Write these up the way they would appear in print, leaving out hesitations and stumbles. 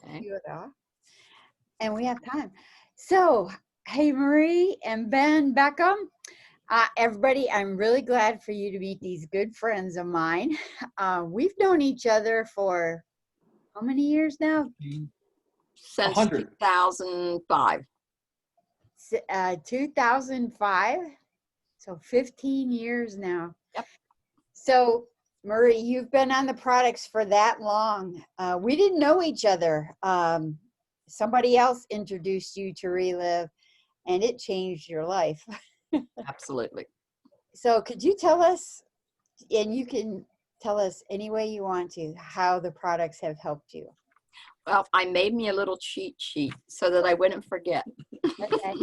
Okay. few of those. And we have time. So, hey, Marie and Ben Beckham. Everybody, I'm really glad for you to meet these good friends of mine. We've known each other for how many years now? Since 100. 2005. 2005. So 15 years now. Yep. So, Marie, you've been on the products for that long. We didn't know each other. Somebody else introduced you to Relive, and it changed your life. Absolutely. So could you tell us, and you can tell us any way you want to, how the products have helped you? Well, I made me a little cheat sheet so that I wouldn't forget. Okay.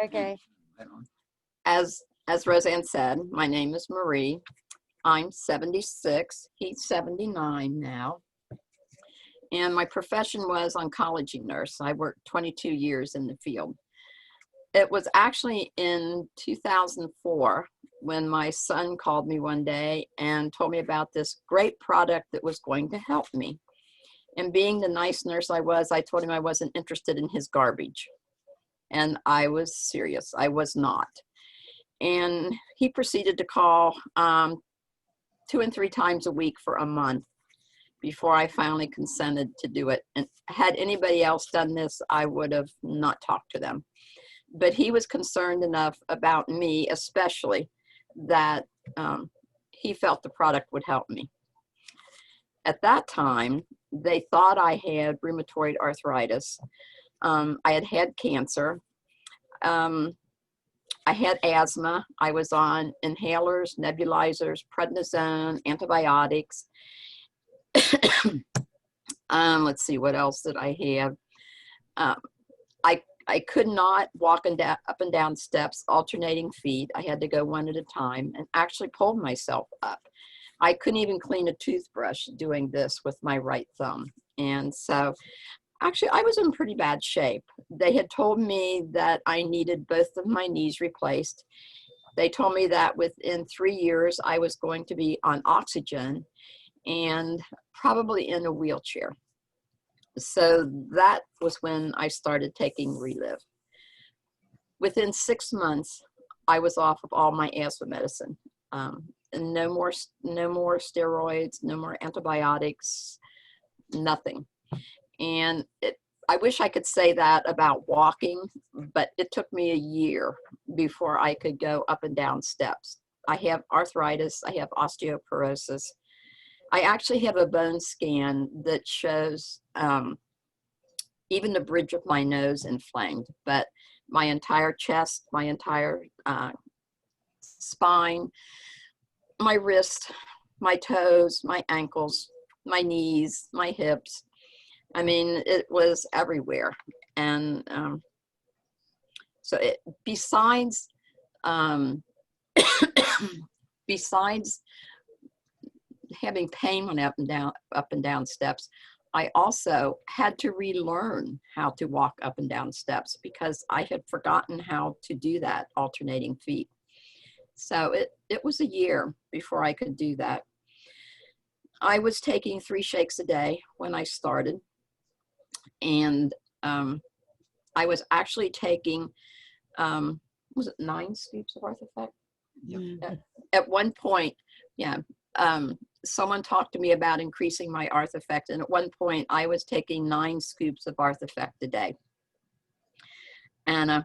Okay. As Roseanne said, my name is Marie. I'm 76. He's 79 now. And my profession was oncology nurse. I worked 22 years in the field. It was actually in 2004 when my son called me one day and told me about this great product that was going to help me. And being the nice nurse I was, I told him I wasn't interested in his garbage. And I was serious. I was not. And he proceeded to call 2 and 3 times a week for a month before I finally consented to do it. And had anybody else done this, I would have not talked to them. But he was concerned enough about me, especially, that he felt the product would help me. At that time, they thought I had rheumatoid arthritis. I had had cancer. I had asthma. I was on inhalers, nebulizers, prednisone, antibiotics. Let's see, what else did I have? I could not walk up and down steps, alternating feet. I had to go one at a time and actually pulled myself up. I couldn't even clean a toothbrush doing this with my right thumb. And so actually I was in pretty bad shape. They had told me that I needed both of my knees replaced. They told me that within 3 years I was going to be on oxygen and probably in a wheelchair. So that was when I started taking Relive. Within 6 months, I was off of all my asthma medicine. And no more steroids, no more antibiotics, nothing. And I wish I could say that about walking, but it took me a year before I could go up and down steps. I have arthritis, I have osteoporosis. I actually have a bone scan that shows even the bridge of my nose inflamed, but my entire chest, my entire spine, my wrist, my toes, my ankles, my knees, my hips. I mean, it was everywhere. And so besides besides having pain on up and down steps, I also had to relearn how to walk up and down steps because I had forgotten how to do that, alternating feet. So it was a year before I could do that. I was taking 3 shakes a day when I started. And I was actually taking, was it 9 scoops of Arthafect? Mm. At one point, yeah, someone talked to me about increasing my Arthafect, and at one point I was taking 9 scoops of Arthafect a day. And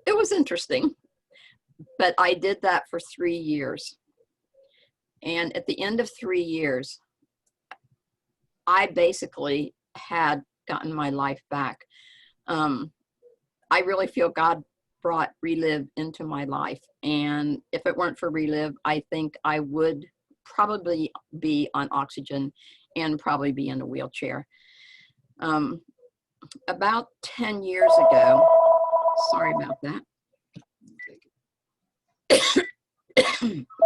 it was interesting, but I did that for 3 years. And at the end of 3 years, I basically had gotten my life back. I really feel God brought Relive into my life. And if it weren't for Relive, I think I would probably be on oxygen and probably be in a wheelchair. About 10 years ago, sorry about that.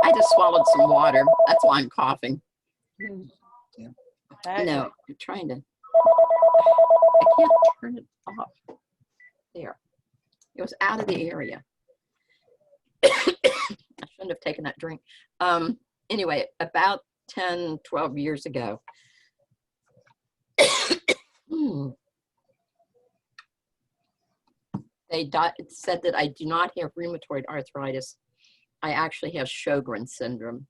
I just swallowed some water. That's why I'm coughing. Yeah. No, I'm trying to, I can't turn it off. There. It was out of the area. I shouldn't have taken that drink. Anyway, about 10, 12 years ago, They said that I do not have rheumatoid arthritis. I actually have Sjogren's syndrome.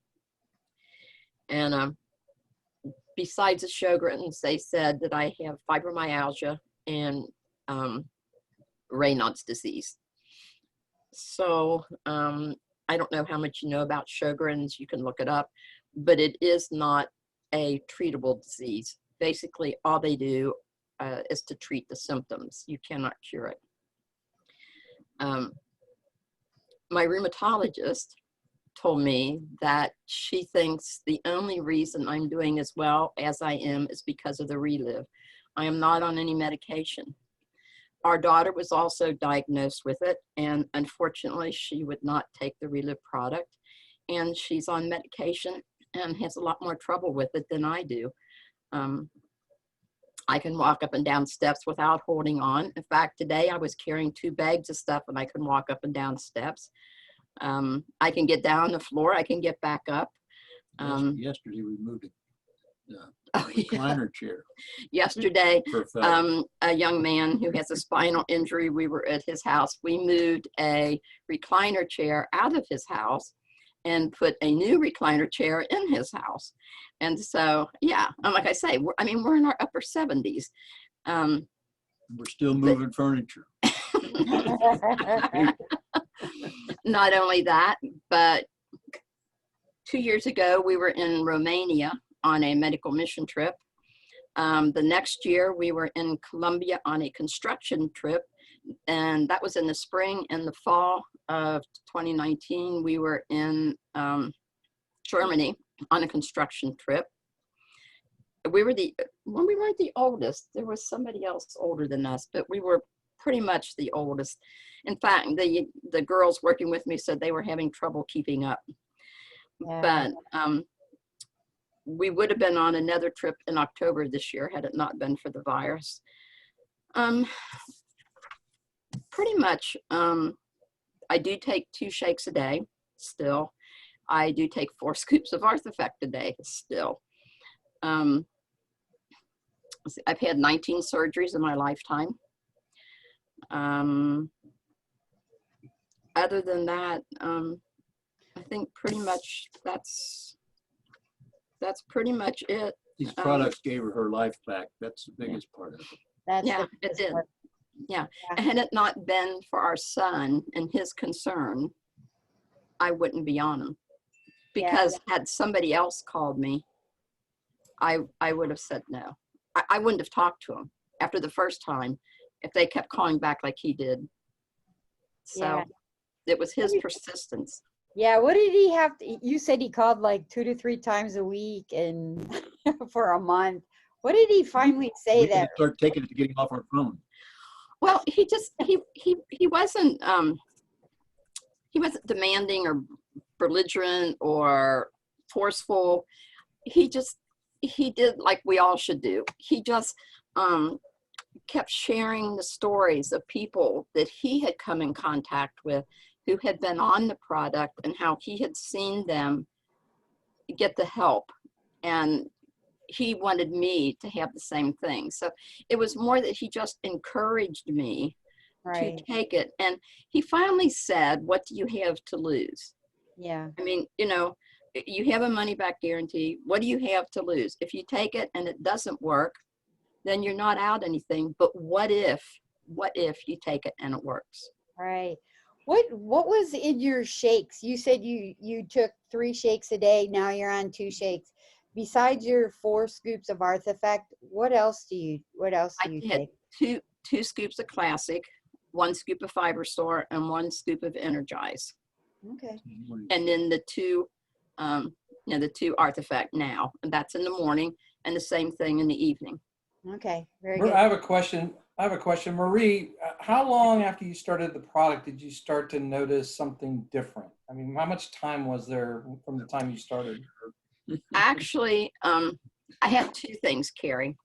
And besides the Sjogren's, they said that I have fibromyalgia and Raynaud's disease. So I don't know how much you know about Sjogren's. You can look it up, but it is not a treatable disease. Basically, all they do is to treat the symptoms. You cannot cure it. My rheumatologist told me that she thinks the only reason I'm doing as well as I am is because of the Relive. I am not on any medication. Our daughter was also diagnosed with it, and unfortunately, she would not take the Relive product, and she's on medication and has a lot more trouble with it than I do. I can walk up and down steps without holding on. In fact, today I was carrying 2 bags of stuff and I can walk up and down steps. I can get down on the floor. I can get back up. Yesterday we moved it. Oh, Recliner chair. Yesterday, For a fellow. a young man who has a spinal injury, we were at his house. We moved a recliner chair out of his house and put a new recliner chair in his house. And so, yeah, and like I say, we're in our upper 70s. We're still moving furniture. Not only that, but 2 years ago, we were in Romania on a medical mission trip. The next year, we were in Colombia on a construction trip, and that was in the spring. In the fall of 2019, we were in Germany on a construction trip. We weren't the oldest. There was somebody else older than us, but we were pretty much the oldest. In fact, the girls working with me said they were having trouble keeping up. Yeah. But we would have been on another trip in October this year had it not been for the virus. Pretty much, I do take 2 shakes a day still. I do take 4 scoops of Arthefect a day still. I've had 19 surgeries in my lifetime. Other than that, I think pretty much that's pretty much it. These products gave her life back. That's the biggest part of it. Yeah, it did. Yeah. Had it not been for our son and his concern, I wouldn't be on him. Because had somebody else called me, I would have said no. I wouldn't have talked to him after the first time if they kept calling back like he did. So it was his persistence. Yeah, what did he have to, you said he called like 2 to 3 times a week and for a month. What did he finally say we that? Start taking it to getting off our phone. Well, he wasn't demanding or belligerent or forceful. He did like we all should do. He just kept sharing the stories of people that he had come in contact with who had been on the product and how he had seen them get the help. And he wanted me to have the same thing. So it was more that he just encouraged me to take it. And he finally said, "What do you have to lose?" Yeah. I mean, you have a money back guarantee. What do you have to lose? If you take it and it doesn't work, then you're not out anything. But what if you take it and it works? Right. What was in your shakes? You said you took 3 shakes a day. Now you're on 2 shakes. Besides your 4 scoops of Arthefect, what else do you take? Two scoops of Classic, 1 scoop of Fiberstore, and 1 scoop of Energize. Okay. And then the 2 Arthefect now, and that's in the morning, and the same thing in the evening. Okay, very good. I have a question. Marie, how long after you started the product did you start to notice something different? I mean, how much time was there from the time you started? Actually, I had 2 things, Carrie.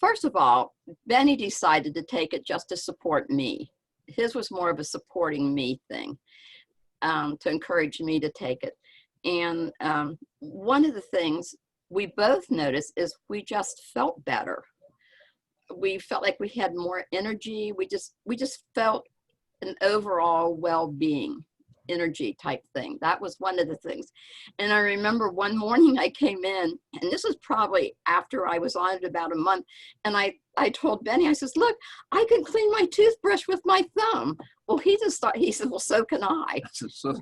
First of all, Benny decided to take it just to support me. His was more of a supporting me thing, to encourage me to take it. And one of the things we both noticed is we just felt better. we felt like we had more energy. We just felt an overall well-being, energy type thing. That was one of the things. And I remember one morning I came in, and this was probably after I was on it about a month, and I told Benny, I says, look, I can clean my toothbrush with my thumb. Well, he said, well, so can I. So,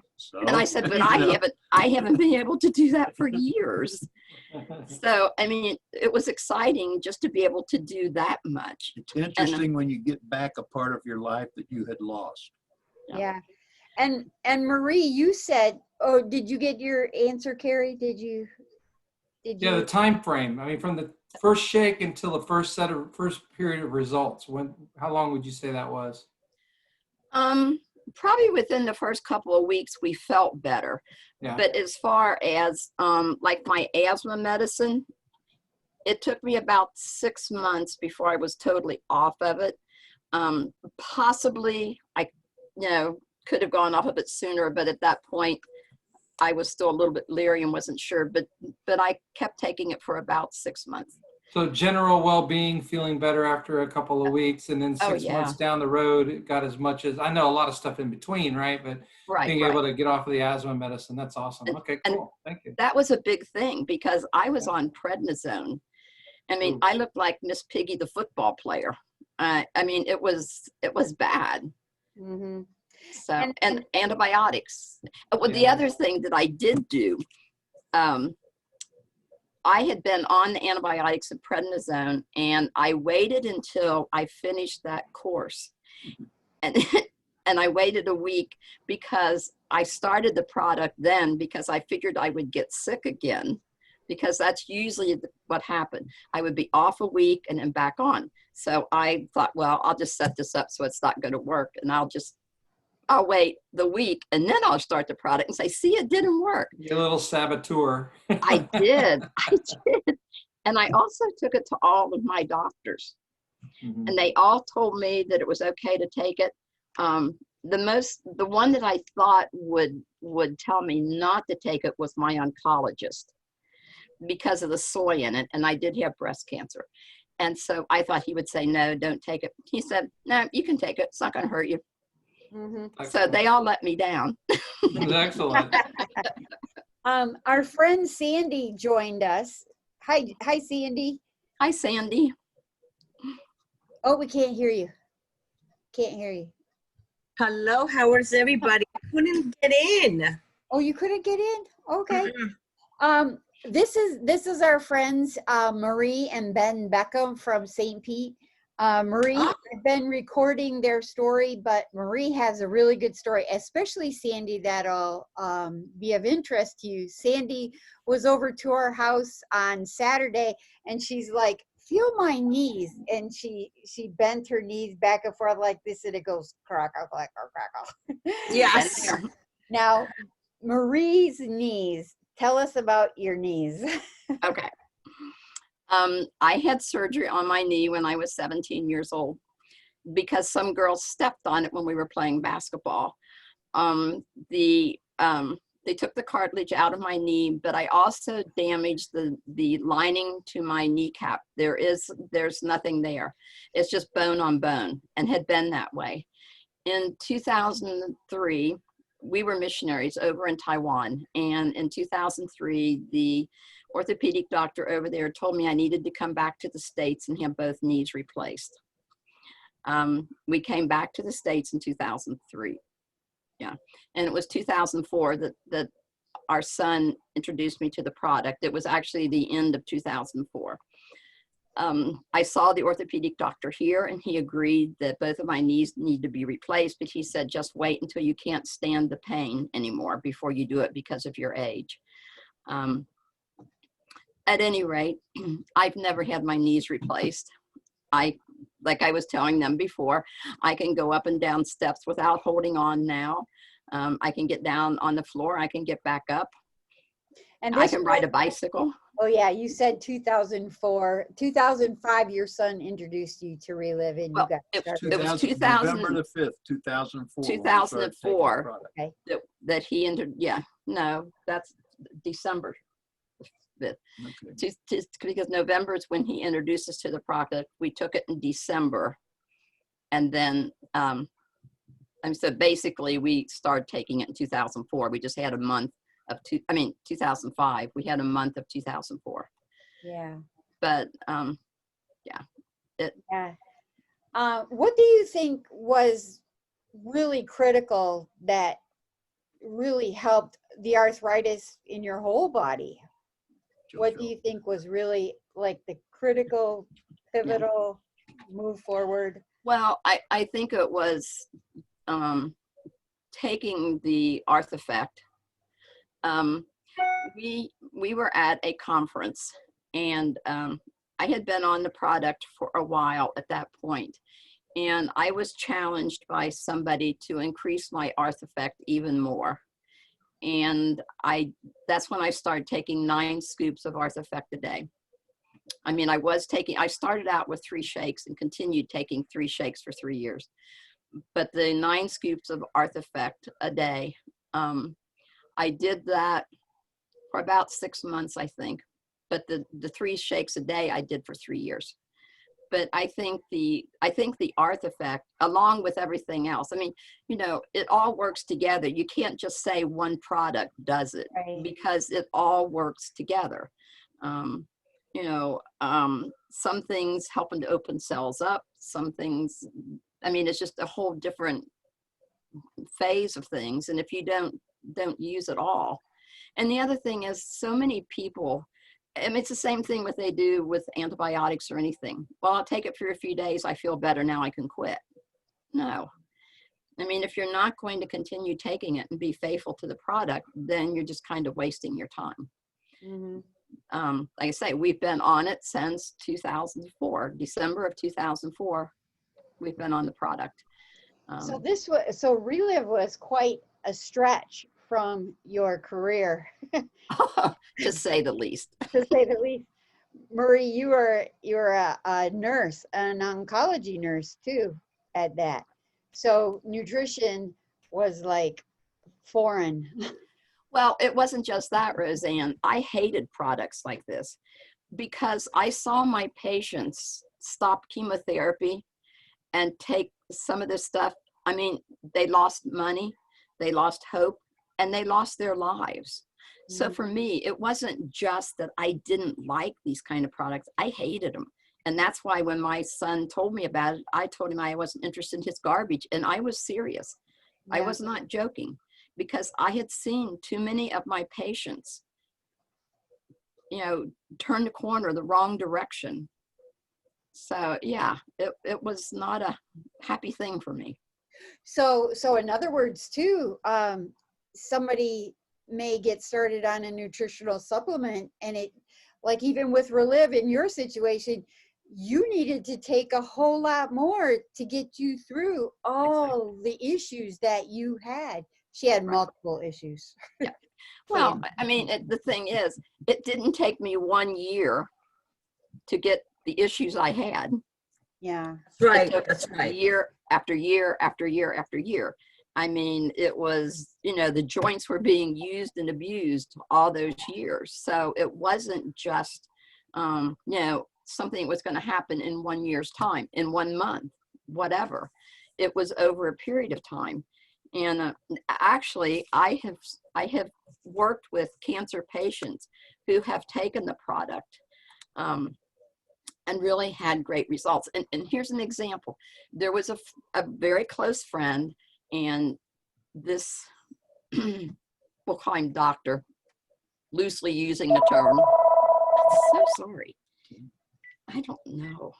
And I said, but I haven't been able to do that for years. So, I mean, it was exciting just to be able to do that much. it's interesting when you get back a part of your life that you had lost. Yeah. And Marie, you said, oh, did you get your answer, Carrie? Did you? Yeah, the time frame. I mean, from the first shake until the first period of results. How long would you say that was? Probably within the first couple of weeks, we felt better. Yeah. But as far as like my asthma medicine, it took me about 6 months before I was totally off of it. Possibly I, could have gone off of it sooner, but at that point I was still a little bit leery and wasn't sure, but I kept taking it for about 6 months. So general well-being, feeling better after a couple of weeks, and then 6 yeah. months down the road, it got as much as, I know a lot of stuff in between, right? But being able to get off of the asthma medicine, that's awesome. Okay, cool. Thank you. That was a big thing because I was on prednisone. I mean, I looked like Miss Piggy, the football player. I mean, it was bad. Mm-hmm. So, and antibiotics. Well, the other thing that I did do, I had been on the antibiotics and prednisone, and I waited until I finished that course. And, and I waited a week because I started the product then because I figured I would get sick again, because that's usually what happened. I would be off a week and then back on. So I thought, well, I'll just set this up so it's not going to work, and I'll wait the week and then I'll start the product and say, see, it didn't work. Your little saboteur. I did. And I also took it to all of my doctors. Mm-hmm. And they all told me that it was okay to take it. The one that I thought would tell me not to take it was my oncologist because of the soy in it. And I did have breast cancer. And so I thought he would say, no, don't take it. He said, no, you can take it. It's not going to hurt you. Mm-hmm. So they all let me down. Excellent. Our friend Sandy joined us. Hi, Sandy. Hi, Sandy. Oh, we can't hear you. Can't hear you. Hello, how is everybody? I couldn't get in. Oh, you couldn't get in? Okay. Mm-hmm. This is our friends Marie and Ben Beckham from St. Pete. Marie, I've been recording their story, but Marie has a really good story, especially Sandy, that'll be of interest to you. Sandy was over to our house on Saturday, and she's like, feel my knees. And she bent her knees back and forth like this, and it goes crackle, crackle, crackle. Yes. Now, Marie's knees. Tell us about your knees. Okay. I had surgery on my knee when I was 17 years old because some girls stepped on it when we were playing basketball. They took the cartilage out of my knee, but I also damaged the lining to my kneecap. There's nothing there. It's just bone on bone, and had been that way. In 2003, we were missionaries over in Taiwan, and in 2003, the orthopedic doctor over there told me I needed to come back to the States and have both knees replaced. We came back to the States in 2003. Yeah, and it was 2004 that our son introduced me to the product. It was actually the end of 2004. I saw the orthopedic doctor here, and he agreed that both of my knees need to be replaced, but he said, just wait until you can't stand the pain anymore before you do it because of your age. At any rate, I've never had my knees replaced. Like I was telling them before, I can go up and down steps without holding on now. I can get down on the floor. I can get back up. And I can ride a bicycle. Oh yeah, you said 2004, 2005. Your son introduced you to Relive, and well, you got it was 2000. November the 5th, 2004. 2004. Okay. That he entered. Yeah, no, that's December But Okay. because November is when he introduced us to the product. We took it in December. And then, and so basically we started taking it in 2004. We just had a month of 2005. We had a month of 2004. Yeah. But Yeah. What do you think was really critical that really helped the arthritis in your whole body? What do you think was really like the critical, pivotal move forward? well, I think it was taking the Artifact. We were at a conference, and I had been on the product for a while at that point, and I was challenged by somebody to increase my Artifact even more. And that's when I started taking 9 scoops of Artifact a day. I mean, I started out with 3 shakes and continued taking 3 shakes for 3 years. But the 9 scoops of Artifact a day, I did that for about 6 months, I think. But the 3 shakes a day I did for 3 years. But I think the Artifact, along with everything else, I mean, you know, it all works together. You can't just say one product does it, Right. because it all works together. You know, some things helping to open cells up, some things, I mean, it's just a whole different phase of things. And if you don't use it all. And the other thing is, so many people, I mean, it's the same thing what they do with antibiotics or anything. Well, I'll take it for a few days. I feel better now. I can quit. No. I mean, if you're not going to continue taking it and be faithful to the product, then you're just kind of wasting your time. Mm-hmm. Like I say, we've been on it since 2004, December of 2004. We've been on the product. So Relive was quite a stretch from your career, to say the least. to say the least. Marie, you were a nurse, an oncology nurse too, at that. So nutrition was like foreign. Well, it wasn't just that, Roseanne. I hated products like this because I saw my patients stop chemotherapy and take some of this stuff. I mean, they lost money, they lost hope, and they lost their lives. So for me, it wasn't just that I didn't like these kind of products. I hated them. And that's why when my son told me about it, I told him I wasn't interested in his garbage. And I was serious. I was not joking, because I had seen too many of my patients, you know, turn the corner the wrong direction. So yeah, it was not a happy thing for me. So in other words too, somebody may get started on a nutritional supplement, and it, like even with Relive in your situation, you needed to take a whole lot more to get you through all the issues that you had. She had multiple issues. Yeah. Well, I mean, the thing is, it didn't take me 1 year to get the issues I had. Yeah. That's right. It took That's right. year after year after year after year. I mean, it was, you know, the joints were being used and abused all those years. So it wasn't just, you know, something that was going to happen in 1 year's time, in 1 month, whatever. It was over a period of time. And actually, I have worked with cancer patients who have taken the product and really had great results. And here's an example. There was a very close friend, and this, we'll call him doctor, loosely using the term. I'm so sorry. I don't know.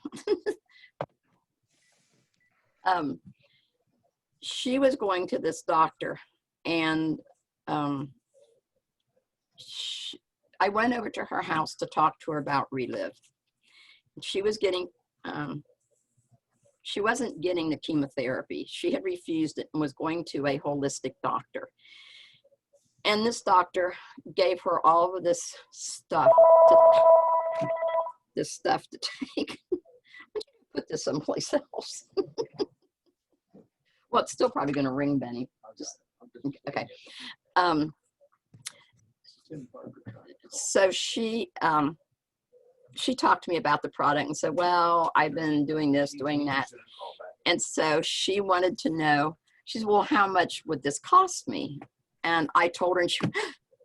She was going to this doctor, and I went over to her house to talk to her about Relive. She was getting, she wasn't getting the chemotherapy. She had refused it and was going to a holistic doctor. And this doctor gave her all of this stuff to take. Put this someplace else. Well, it's still probably going to ring, Benny. Okay. So she talked to me about the product and said, well, I've been doing this, doing that. And so she wanted to know, she said, well, how much would this cost me? And I told her, and she,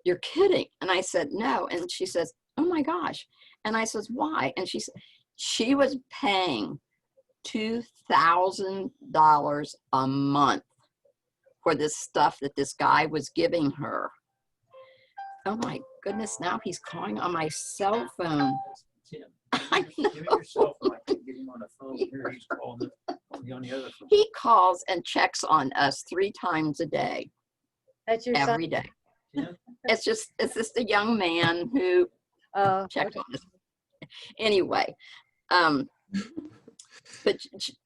you're kidding. And I said, no. And she says, oh my gosh. And I says, why? And she said, she was paying $2,000 a month for this stuff that this guy was giving her. Oh my goodness, now he's calling on my cell phone. Tim, I give me your cell phone. I can't get him on the phone here. He's calling on the other phone. He calls and checks on us 3 times a day, That's your son? every day. Yeah. It's just a young man who Oh, checks okay. on us. Anyway,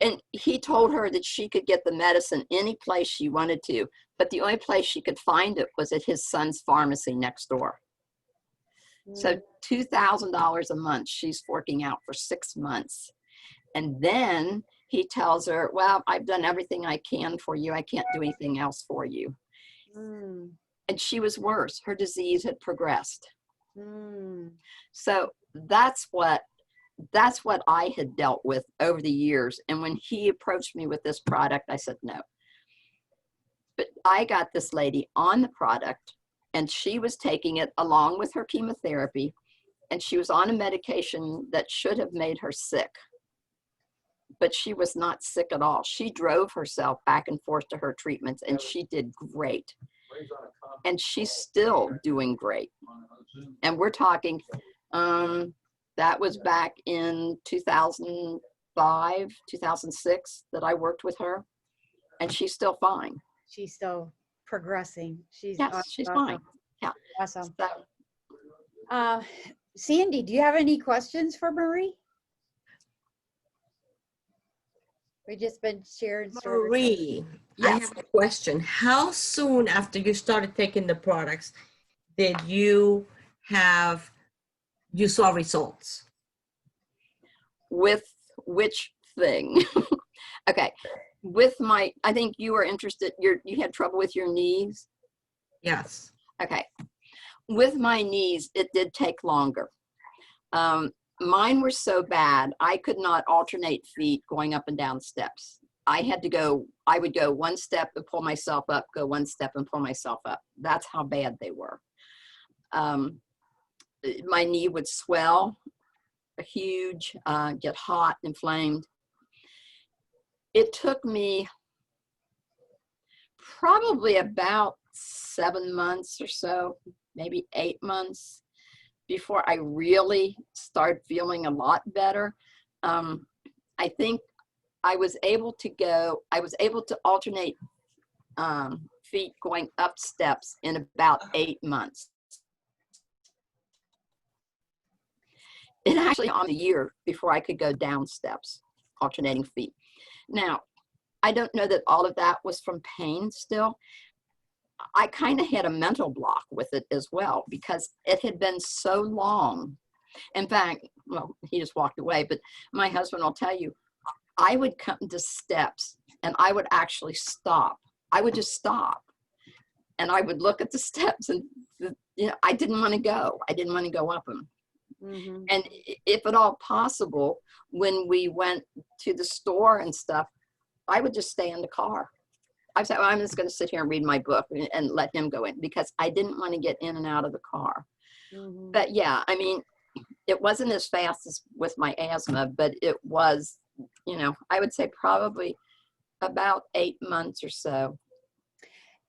and he told her that she could get the medicine any place she wanted to, but the only place she could find it was at his son's pharmacy next door. So $2,000 a month she's forking out for 6 months. And then he tells her, well, I've done everything I can for you. I can't do anything else for you. Mm. And she was worse. Her disease had progressed. Mm. So that's what I had dealt with over the years. And when he approached me with this product, I said no. But I got this lady on the product, and she was taking it along with her chemotherapy, and she was on a medication that should have made her sick. But she was not sick at all. She drove herself back and forth to her treatments, and she did great. And she's still doing great. And we're talking, that was back in 2005, 2006 that I worked with her, and she's still fine. She's still progressing. She's Yes, she's awesome. fine. Yeah. Awesome. So, Sandy, do you have any questions for Marie? We've just been sharing stories. Marie, I yes. have a question. How soon after you started taking the products did you saw results? With which thing? Okay. With I think you were interested, you had trouble with your knees? Yes. Okay. With my knees, it did take longer. Mine were so bad, I could not alternate feet going up and down steps. I would go 1 step and pull myself up, go 1 step and pull myself up. That's how bad they were. My knee would swell, huge, get hot, inflamed. It took me probably about 7 months or so, maybe 8 months, before I really started feeling a lot better. I think I was able to alternate feet going up steps in about 8 months. It actually on a year before I could go down steps, alternating feet. Now, I don't know that all of that was from pain still. I kind of had a mental block with it as well because it had been so long. In fact, well, he just walked away, but my husband will tell you, I would come to steps and I would actually stop. I would just stop and I would look at the steps and, I didn't want to go. I didn't want to go up them. Mm-hmm. And if at all possible, when we went to the store and stuff, I would just stay in the car. I said, well, I'm just going to sit here and read my book and let him go in because I didn't want to get in and out of the car. Mm-hmm. But yeah, I mean, it wasn't as fast as with my asthma, but it was, I would say probably about 8 months or so.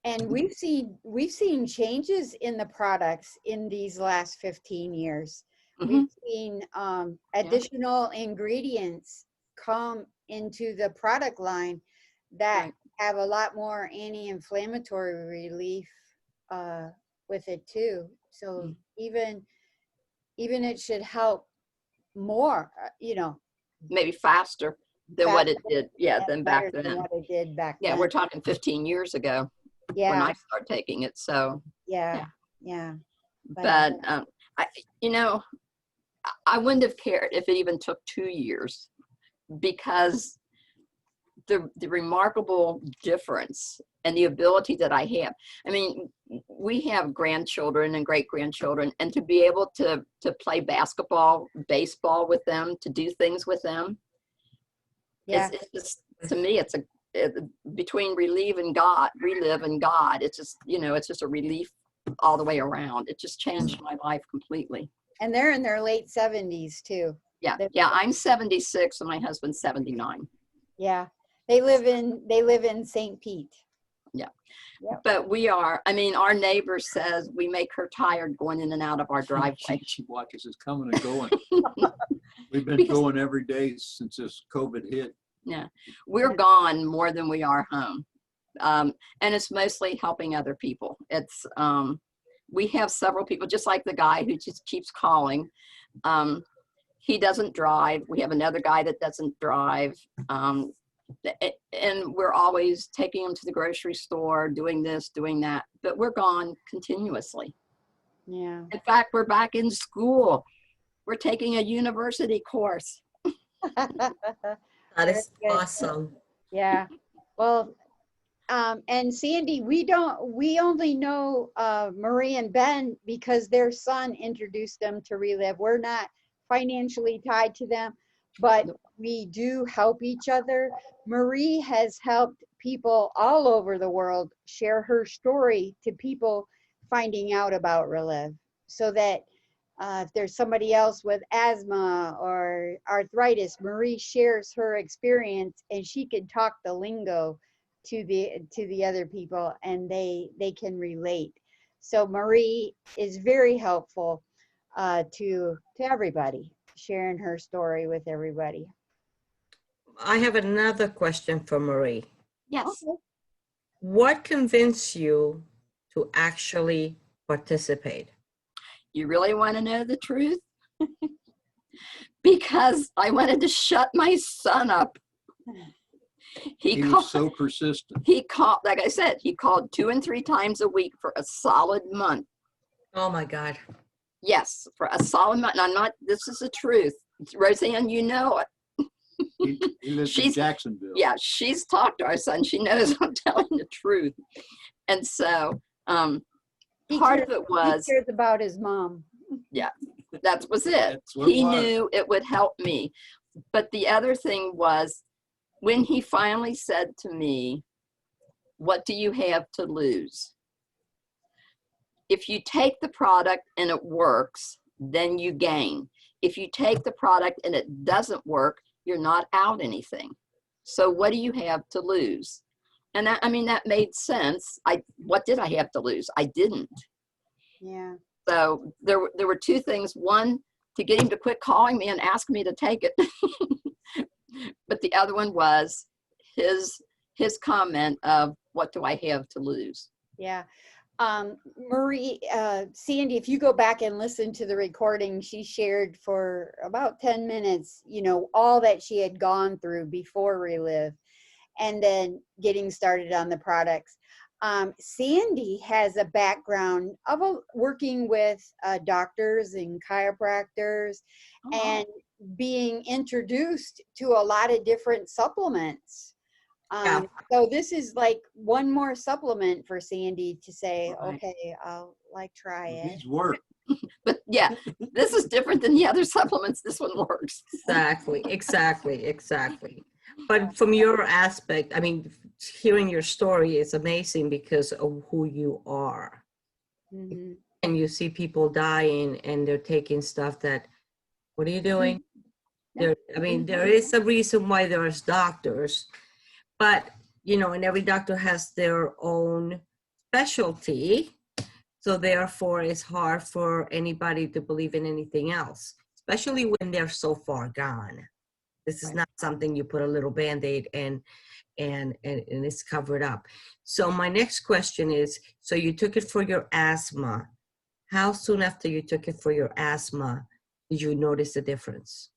And we've seen changes in the products in these last 15 years. Mm-hmm. We've seen additional ingredients come into the product line that Right. have a lot more anti-inflammatory relief with it too. So even it should help more, Maybe faster than what it did. Yeah, than back better than then. what it did back Yeah, then. we're talking 15 years ago when I started taking it. So, yeah. but I wouldn't have cared if it even took 2 years because the remarkable difference and the ability that I have. I mean, we have grandchildren and great grandchildren, and to be able to play basketball, baseball with them, to do things with them, Yeah. it's just, to me, between relive and God, it's just, you know, it's just a relief all the way around. It just changed my life completely. And they're in their late 70s too. Yeah. Yeah. I'm 76 and my husband's 79. Yeah. They live in St. Pete. Yeah. Yep. But we are, I mean, our neighbor says we make her tired going in and out of our driveway. She watches us coming and going. We've been Because- going every day since this COVID hit. Yeah. We're gone more than we are home. And it's mostly helping other people. It's, we have several people, just like the guy who just keeps calling. He doesn't drive. We have another guy that doesn't drive. And we're always taking him to the grocery store, doing this, doing that, but we're gone continuously. Yeah. In fact, we're back in school. We're taking a university course. That is Very good. awesome. Yeah. Well, and Sandy, we only know Marie and Ben because their son introduced them to Relive. We're not financially tied to them, but we do help each other. Marie has helped people all over the world share her story to people finding out about Relive, so that if there's somebody else with asthma or arthritis, Marie shares her experience and she can talk the lingo to the other people, and they can relate. So Marie is very helpful to everybody, sharing her story with everybody. I have another question for Marie. Yes. Okay. What convinced you to actually participate? You really want to know the truth? Because I wanted to shut my son up. He was so persistent. He called, like I said, he called 2 and 3 times a week for a solid month. Oh my God. Yes, for a solid month. And I'm not, this is the truth. Roseanne, you know it. He lives in She's- Jacksonville. Yeah, she's talked to our son. She knows I'm telling the truth. And so part of it was, He cares about his mom. that was it. That's what it He was. knew it would help me. But the other thing was, when he finally said to me, "What do you have to lose? If you take the product and it works, then you gain. If you take the product and it doesn't work, you're not out anything. So what do you have to lose?" And that, I mean, that made sense. What did I have to lose? I didn't. Yeah. So there were 2 things. One, to get him to quit calling me and ask me to take it. But the other one was his comment of, "What do I have to lose?" Yeah. Marie, Sandy, if you go back and listen to the recording, she shared for about 10 minutes, you know, all that she had gone through before Relive and then getting started on the products. Sandy has a background of working with doctors and chiropractors and being introduced to a lot of different supplements. Yeah. So this is like one more supplement for Sandy to say, Right. okay, I'll try it. These work. But yeah, this is different than the other supplements. This one works. Exactly. But from your aspect, I mean, hearing your story is amazing because of who you are. Mhm. And you see people dying and they're taking stuff that, what are you doing? I mean, there is a reason why there's doctors, but, you know, and every doctor has their own specialty. So therefore, it's hard for anybody to believe in anything else, especially when they're so far gone. This is not something you put a little Band-Aid and it's covered up. So my next question is, so you took it for your asthma. How soon after you took it for your asthma did you notice the difference?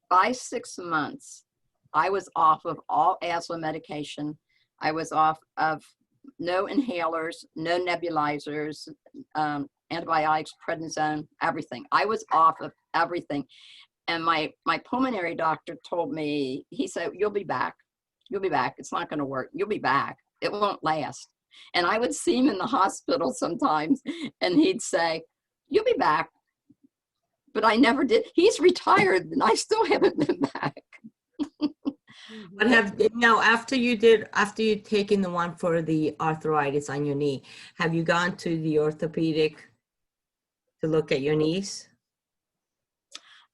By 6 months, I was off of all asthma medication. I was off of no inhalers, no nebulizers, antibiotics, prednisone, everything. I was off of everything. And my pulmonary doctor told me, he said, "You'll be back. You'll be back. It's not going to work. You'll be back. It won't last. And I would see him in the hospital sometimes, and he'd say, you'll be back. But I never did. He's retired, and I still haven't been back. But have now after you'd taken the one for the arthritis on your knee, have you gone to the orthopedic to look at your knees?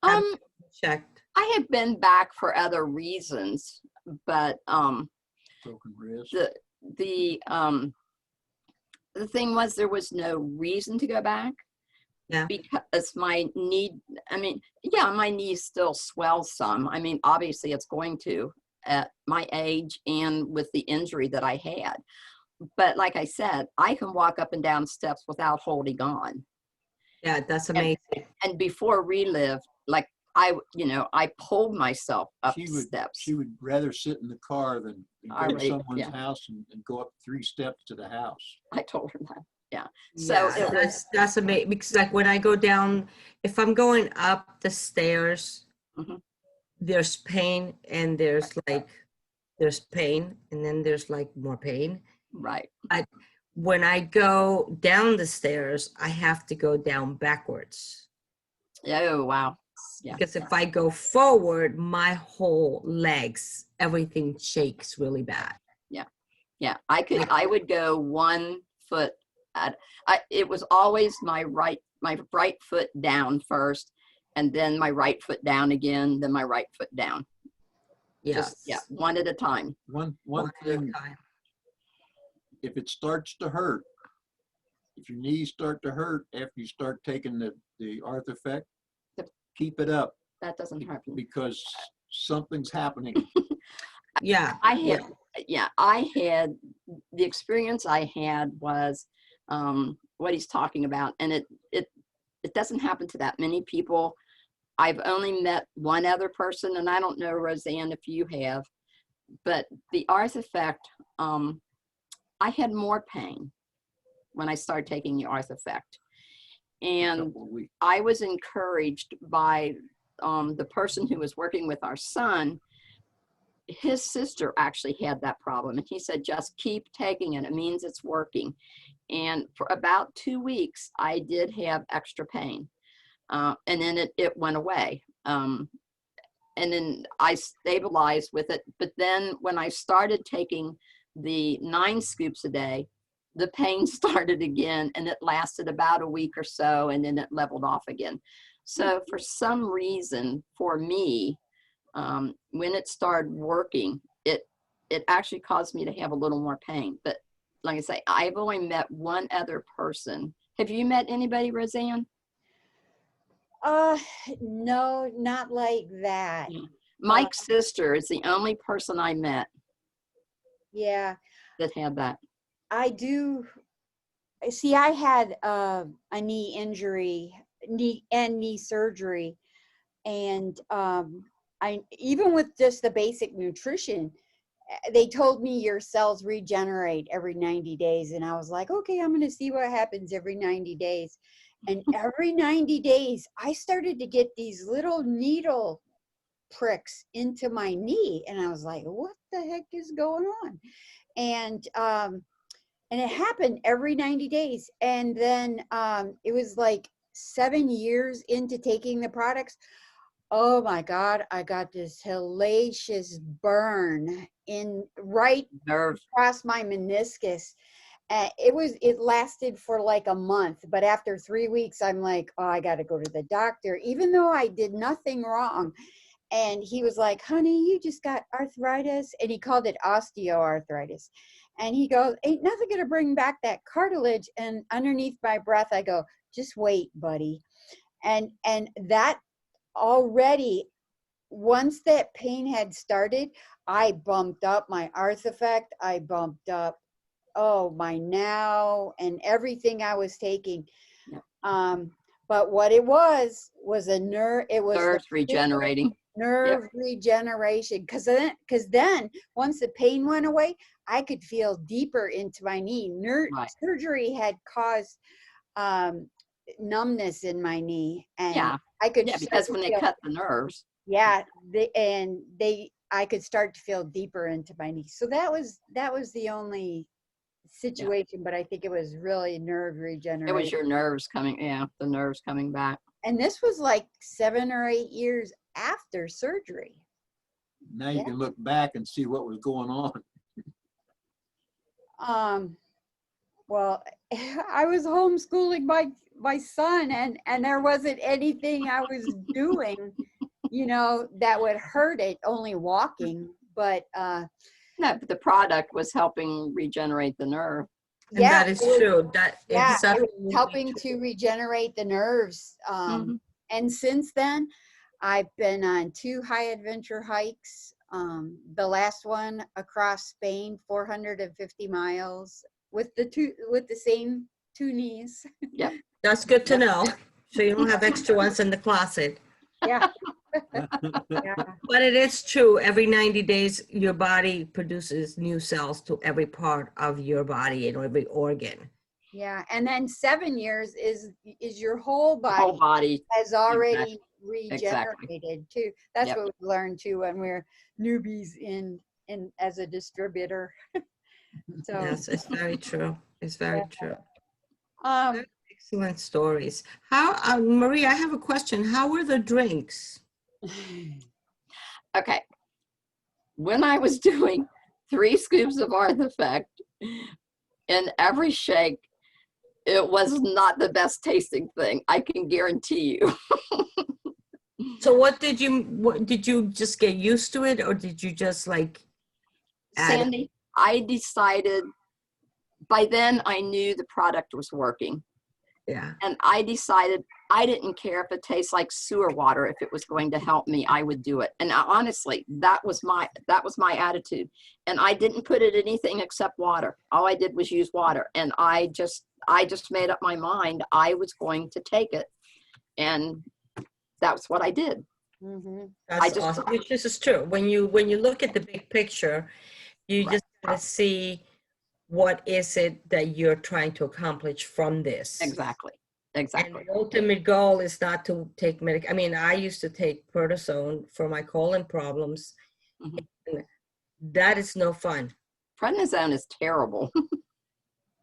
Have you checked? I have been back for other reasons, but Broken wrist. the thing was, there was no reason to go back. Yeah. Because my knee, I mean, yeah, my knee still swells some. I mean, obviously it's going to at my age and with the injury that I had. But like I said, I can walk up and down steps without holding on. Yeah, that's amazing. And before Relive, like I pulled myself up the steps. She would rather sit in the car than go to someone's house and go up 3 steps to the house. I told her that. Yeah. So yeah, that's amazing, because like when I go down, if I'm going up the stairs, there's pain and there's pain and then there's like more pain. Right. When I go down the stairs, I have to go down backwards. Oh, wow. Yeah. Because if I go forward, my whole legs, everything shakes really bad. Yeah. Yeah. I would go 1 foot it was always my right foot down first, and then my right foot down again, then my right foot down. Yes. Yeah, one at a time. One thing, if it starts to hurt, if your knees start to hurt after you start taking the Arthifect, keep it up. That doesn't happen. Because something's happening. Yeah. I had the experience I had was what he's talking about, and it doesn't happen to that many people. I've only met one other person, and I don't know, Roseanne, if you have, but the Arthifect, I had more pain when I started taking the Arthifect, and I was encouraged by the person who was working with our son. His sister actually had that problem, and he said, just keep taking it. It means it's working. And for about 2 weeks, I did have extra pain. And then it went away. And then I stabilized with it. But then when I started taking the 9 scoops a day, the pain started again, and it lasted about a week or so, and then it leveled off again. So for some reason, for me, when it started working, it actually caused me to have a little more pain. But like I say, I've only met one other person. Have you met anybody, Roseanne? No, not like that. Mike's sister is the only person I met. Yeah. That had that. I do. See, I had a knee injury, knee surgery, and I even with just the basic nutrition, they told me your cells regenerate every 90 days. And I was like, okay, I'm going to see what happens every 90 days. And every 90 days, I started to get these little needle pricks into my knee. And I was like, what the heck is going on? And it happened every 90 days. And then it was like 7 years into taking the products. Oh my God, I got this hellacious burn right across my meniscus. It lasted for like a month, but after 3 weeks, I'm like, oh, I got to go to the doctor, even though I did nothing wrong. And he was like, honey, you just got arthritis. And he called it osteoarthritis. And he goes, ain't nothing going to bring back that cartilage. And underneath my breath, I go, just wait, buddy. And that already, once that pain had started, I bumped up my Arthifect. I bumped up, my now and everything I was taking. But what it was a nerve. It was nerves regenerating. Nerve regeneration. Because then once the pain went away, I could feel deeper into my knee. Surgery had caused numbness in my knee, and I could because when they cut the nerves. Yeah, they I could start to feel deeper into my knee. So that was the only situation, but I think it was really nerve It regeneration. was your nerves coming, yeah, the nerves coming back. And this was like 7 or 8 years after surgery. Now you can look back and see what was going on. Well, I was homeschooling my son, and there wasn't anything I was doing, that would hurt it, only walking. But No, but the product was helping regenerate the nerve. And that is true. That it was absolutely helping true. to regenerate the nerves. And since then, I've been on 2 high adventure hikes. The last one across Spain, 450 miles with the same 2 knees. Yep. That's good to know. So you don't have extra ones in the closet. Yeah. Yeah. But it is true. Every 90 days, your body produces new cells to every part of your body and every organ. Yeah. And then 7 years is your whole The whole body body. has already Exactly. regenerated too. That's Yep. what we learned too when we're newbies in as a distributor. So Yes, it's very true. It's very true. um Excellent stories. How, Marie, I have a question. How were the drinks? Okay. When I was doing 3 scoops of Arthefect in every shake, it was not the best tasting thing. I can guarantee you. So what did you just get used to it, or did you just like add it? Sandy, I decided, by then I knew the product was working. Yeah. And I decided I didn't care if it tastes like sewer water. If it was going to help me, I would do it. And honestly, that was my attitude. And I didn't put it in anything except water. All I did was use water. And I just made up my mind I was going to take it. And that's what I did. That's awesome. This is true. When you look at the big picture, you just gotta see what is it that you're trying to accomplish from this. Exactly. And the ultimate goal is not to take I mean, I used to take prednisone for my colon problems. And that is no fun. Prednisone is terrible.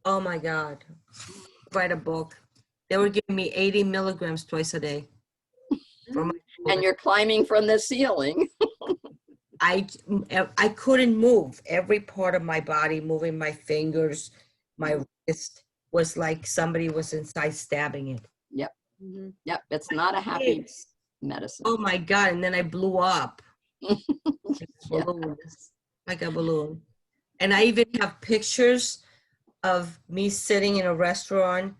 Oh my God. Write a book. They were giving me 80 milligrams twice a day. And you're climbing from the ceiling. I couldn't move. Every part of my body, moving my fingers, my wrist, was like somebody was inside stabbing it. Yep. Yep. It's not a happy medicine. Oh my God. And then I blew up. Balloons, like a balloon. And I even have pictures of me sitting in a restaurant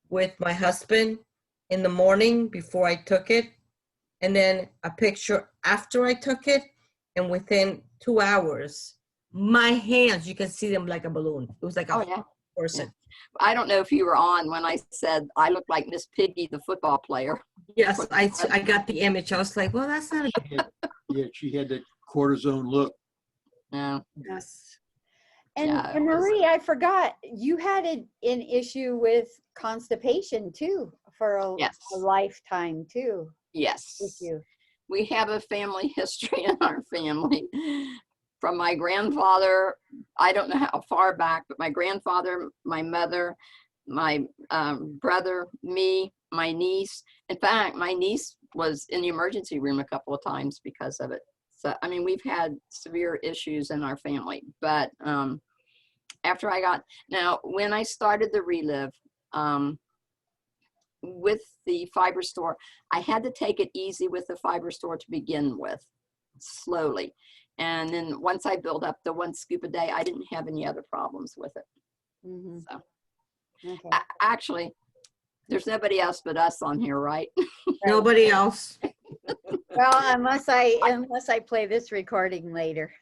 with my husband in the morning before I took it. And then a picture after I took it, and within 2 hours, my hands, you can see them like a balloon. It was like a person. Yeah. I don't know if you were on when I said I look like Miss Piggy, the football player. Yes, I got the image. I was like, well, that's not a good. Yeah, she had that cortisone look. Yeah. Yes. And Marie, I forgot, you had an issue with constipation too for a lifetime too. Yes. Issue. We have a family history in our family. From my grandfather, I don't know how far back, but my grandfather, my mother, my brother, me, my niece. In fact, my niece was in the emergency room a couple of times because of it. So, I mean, we've had severe issues in our family. But after when I started the Relive, with the fiber store, I had to take it easy with the fiber store to begin with, slowly. And then once I built up the 1 scoop a day, I didn't have any other problems with it. So actually, there's nobody else but us on here, right? Nobody else. Well, unless I play this recording later.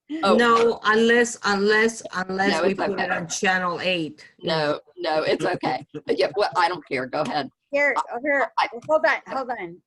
No, unless No, we put it on channel 8. No, it's okay. Yeah, well, I don't care. Go ahead. Here, hold on.